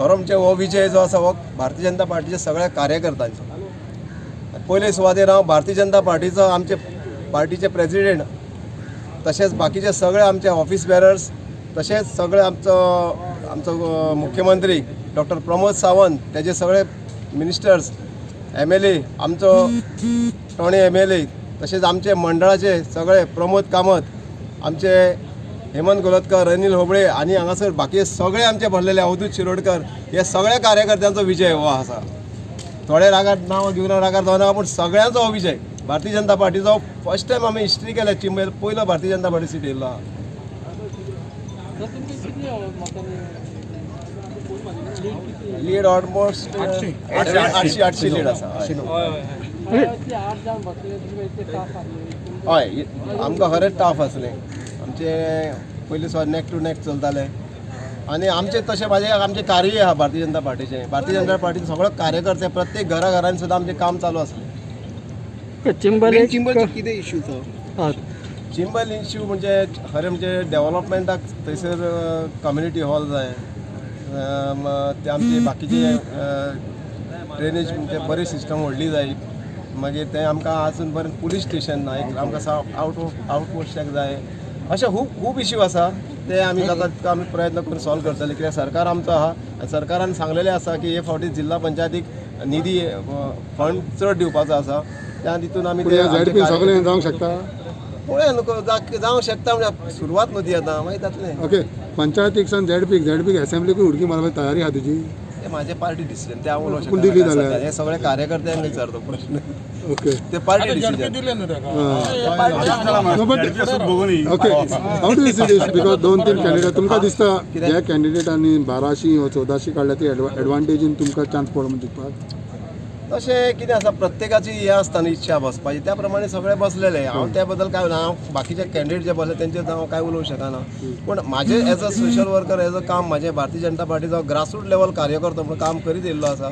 खरो म्हणजे हो विजय जो आसा हो भारतीय जनता पार्टीच्या सगळ्या कार्यकर्त्यांचो. पयले सुवातेर हांव भारतीय जनता पार्टीचो आमचे पार्टीचे प्रेसिडेंट तशेंच बाकीचे सगळे आमचे ऑफिस बेरर्स तशेंच सगळे आमचो मुख्यमंत्री डॉक्टर प्रमोद सावंत तेजे सगळे मिनिस्टर्स MLA आमचो टोणे MLA तशेंच आमचे मंडळाचे सगळे प्रमोद कामत आमचे हेमंत गोलतकर अनिल होबळे आनी हांगासर बाकी सगळे आमचे भरलेले अवधूत शिरोडकर हे सगळ्या कार्यकर्त्यांचो विजय हो आसा. थोडे रागार नांव घेवन रागार जावना पूण सगळ्यांचो हो विजय भारतीय जनता पार्टीचो फर्स्ट टायम आमी हिस्ट्री केल्या चिंबेर पयलो भारतीय जनता पार्टी सीट येयल्लो आहा. लीड ऑलमोस्ट 800 लीड आसा. हय आमकां खरेंच टफ आसलें. आमचे पयलीं सुवात नेक टू नेक चलताले आनी आमचे तशें आमचे कार्य आहा भारतीय जनता पार्टीचे. भारतीय जनता पार्टीचे सगळे कार्यकर्ते प्रत्येक घराघरांनी सुद्दां आमचें काम चालू आसलें. चिंबरचो कितें इश्यू तो चिंबल इश्यू म्हणजे खरें म्हणजे डेव्हलपमेंटाक थंयसर कम्युनिटी हॉल जाय. ते आमचे बाकीचे ड्रेनेज म्हणजे बरी सिस्टम व्हडली जाय. मागीर तें आमकां आजून पर्यंत पुलीस स्टेशन ना एक आमकां आउटपोस्टाक जाय. अशे खूब इश्यू आसा ते आमी जाता तितको आमी प्रयत्न करून सॉल्व करतले कित्याक सरकार आमचो आहा आनी सरकारान सांगलेलें आसा की हे फावटी जिल्हा पंचायतीक निधी फंड चड दिवपाचो आसा. त्या तितून आमी सगळें जावंक शकता. पळया न्हू जावंक शकता म्हणजे सुरवात न्हू ती आतां मागीर जातलें. ओके पंचायतीक सान झेडपीक असेंब्लीक उडकी मारपाची तयारी आहा तुजी. ते म्हाजे पार्टी डिसिजन ते हांव उलोवंक शकता. हे सगळे कार्यकर्त्यांक विचारतो प्रश्न. ओके ते party decision. Okay how do you see this because 2-3 candidate तुमकां दिसता ह्या कॅन्डिडेटांनी 1200 वा 1400 काडल्या ती एडवांटेजीन तुमकां चान्स पडलो म्हणजे जिखपाक. तशें कितें आसा प्रत्येकाची हे आसता न्ही इच्छा बसपाची त्या प्रमाणे सगळे बसलेले. हांव त्या बद्दल काय हांव बाकीचे कॅन्डिडेट जे बसले तेंचेर हांव काय उलोवंक शकना. पूण म्हाजे as a social worker as a काम म्हाजें भारतीय जनता पार्टीचो ग्रासरूट लेवल कार्यकर्तो म्हणून काम करीत येयल्लो आसा.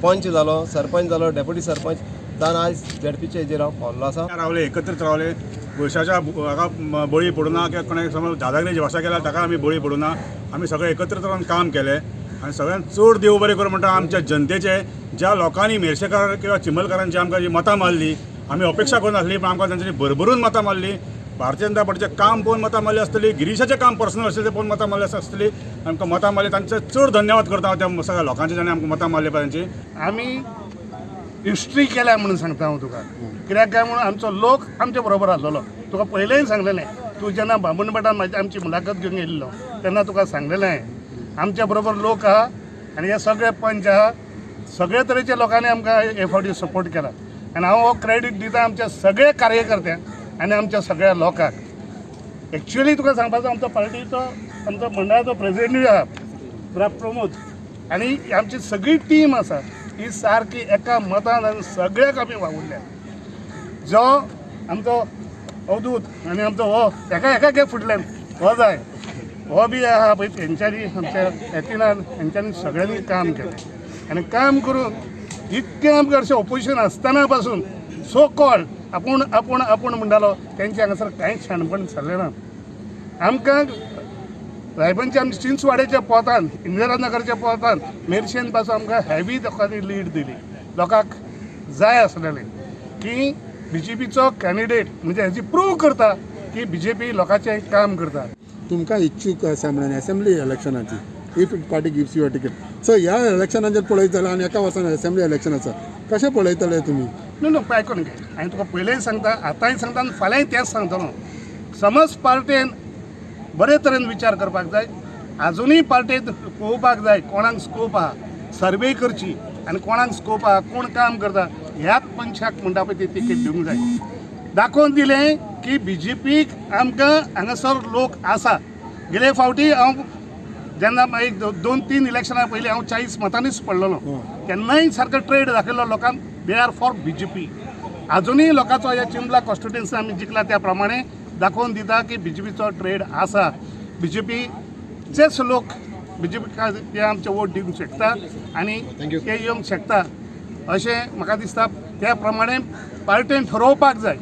पंच जालो सरपंच जालो डेप्युटी सरपंच जावन आयज झेडपीचे हेजेर हांव पावल्लो आसा. रावले एकत्रीत रावले गोशाच्या हाका बळी पडूं ना किंवा कोणाक समज दादागिरी भाशा केल्या ताका आमी बळी पडूं ना. आमी सगळे एकत्रीत रावन काम केलें आनी सगळ्यांत चड देव बरें करूं म्हणटा आमच्या जनतेचे ज्या लोकांनी मेर्शेकार किंवा चिंबलकारांची आमकां जी मतां मारली आमी अपेक्षा करून नासली पण आमकां तांच्यांनी भरभरून मतां मारली. भारतीय जनता पार्टीचें काम पळोवन मतां मारली आसतली गिरीशाचें काम पर्सनल आसलें तें पळोवन मतां मारली आसतली. आमकां मतां मारली तांचे चड धन्यवाद करता हांव त्या सगळ्या लोकांचे जाणें आमकां मतां मारली तांची. आमी हिस्ट्री केल्या म्हणून सांगता हांव तुका. कित्याक काय म्हणून आमचो लोक आमचे बरोबर आसलेलो. तुका पयलेंय सांगलेलें तूं जेन्ना बामणबेटान आमची मुलाखत घेवन येयल्लो तेन्ना तुका सांगलेलें आमच्या बरोबर लोक आहा आनी हे सगळे पंच आहा सगळे तरेच्या लोकांनी आमकां हे फावटी सपोर्ट केला. आनी हांव हो क्रेडीट दिता आमच्या सगळ्या कार्यकर्त्यांक आनी आमच्या सगळ्या लोकांक. एक्चुअली तुका सांगपाचो आमचो पार्टीचो आमचो मंडळाचो प्रेसिडेंटूय आहा प्रमोद आनी आमची सगळी टीम आसा ही सारकी एका मतान आनी सगळ्याक आमी वावुरल्या. जो आमचो अवधूत आनी आमचो हो एका फुटल्यान हो जाय हो बी आहा पळय तेंच्यांनी आमच्या एथिनान तेंच्यांनी सगळ्यांनी काम केलें आनी काम करून इतकें आमकां अशें ऑपोजिशन आसतना पासून सो कॉल्ड आपूण म्हणटालो तेंचे हांगासर कांयच शाणपण जाल्लें ना. आमकां रायबंदच्या आमच्या चिंचवाड्याच्या पोतान इंदिरानगरच्या पोतान मेर्शेन पासून आमकां हॅवी लोकांनी लीड दिली. लोकांक जाय आसलेलें की BJPचो कॅन्डिडेट म्हणजे हेची प्रूव करता की BJP लोकांचें काम करता. तुमकां इच्छूक आसा म्हणून असेंब्ली इलेक्शनाची if party gives you a ticket so ह्या इलेक्शनान जर पळयत जाल्यार आनी एका वर्सान असेंब्ली इलेक्शन आसा कशें पळयतले तुमी. न्हू आयकून घे हांवें तुका पयलेंय सांगता आतांय सांगता आनी फाल्यांय तेंच सांगतलो. समज पार्टेन बरे तरेन विचार करपाक जाय. आजुनूय पार्टेन पळोवपाक जाय कोणाक स्कोप आहा सर्वे करची आनी कोणाक स्कोप आहा कोण काम करता ह्याच मनशाक म्हणटा पळय ती तिकेट दिवंक जाय. दाखोवन दिलें की BJPक आमकां हांगासर लोक आसा. गेले फावटी हांव जेन्ना एक 2-3 इलेक्शनां पयलीं हांव 40 मतांनीच पडलेलो तेन्नाय सारको ट्रेड दाखयलो लोकांक दे आर फॉर BJP. आजुनूय लोकांचो ह्या चिंबला कॉन्स्टिट्युएन्सी आमी जिखला त्या प्रमाणे दाखोवन दिता की BJPचो ट्रेड आसा. BJPचेच लोक BJP ते आमचे वोट दिवंक शकता आनी ते येवंक शकता अशें म्हाका दिसता. त्या प्रमाणे पार्टेन ठरोवपाक जाय